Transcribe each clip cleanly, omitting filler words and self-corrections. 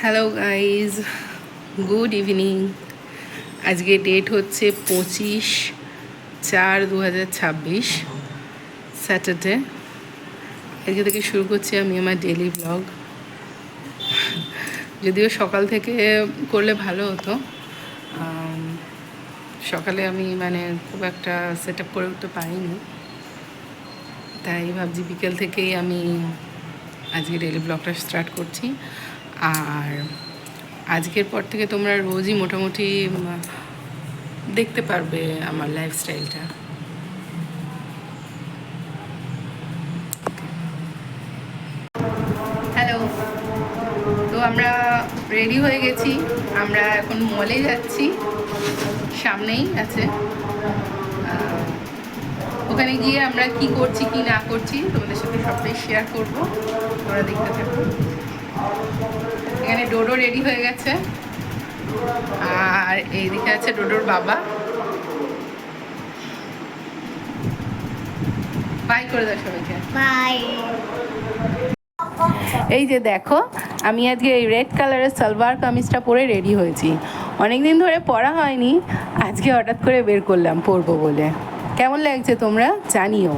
Hello guys, good evening. আজকে date হচ্ছে 25/4/2026, Saturday. আজকে থেকে শুরু করছি আমি আমার ডেলি ব্লগ। যদিও সকাল থেকে করলে ভালো হতো, সকালে আমি খুব একটা সেট আপ করে উঠতে পারিনি, তাই ভাবছি বিকেল থেকেই আমি আজকে ডেলি ব্লগটা স্টার্ট করছি। আর আজকের পর থেকে তোমরা রোজই মোটামুটি দেখতে পারবে আমার লাইফস্টাইলটা। হ্যালো, তো আমরা রেডি হয়ে গেছি। আমরা এখন মলে যাচ্ছি, সামনেই আছে। ওখানে গিয়ে আমরা কি করছি কি না করছি তোমাদের সাথে সবটাই শেয়ার করবো, তোমরা দেখতে থাকো। এখানে ডোডো রেডি হয়ে গেছে, আর এইদিকে আছে ডোডোর বাবা। বাই করে দাও সবাইকে। বাই। এই যে দেখো, আমি আজকে এই রেড কালারের সালোয়ার কামিজটা পরে রেডি হয়েছি। অনেকদিন ধরে পরা হয়নি, আজকে হঠাৎ করে বের করলাম পরবো বলে। কেমন লাগছে তোমরা জানিও।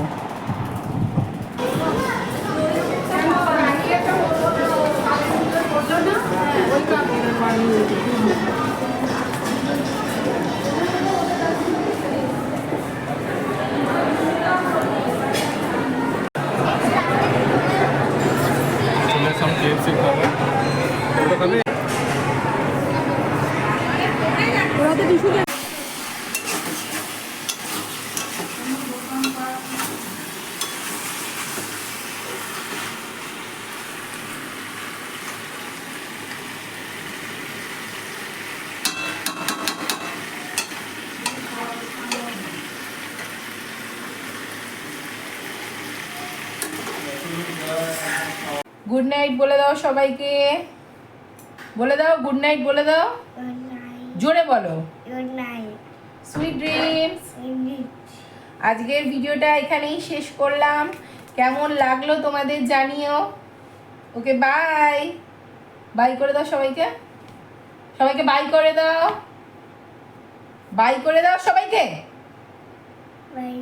গুড নাইট বলে দাও সবাইকে, বলে দাও গুড নাইট বলে দাও, জোরে বলো। Good night, sweet dreams. ইন্ডিট। আজকের ভিডিওটা এখানেই শেষ করলাম। কেমন লাগলো তোমাদের জানিও। ওকে, বাই। বাই করে দাও সবাইকে, সবাইকে বাই করে দাও, বাই করে দাও সবাইকে। বাই।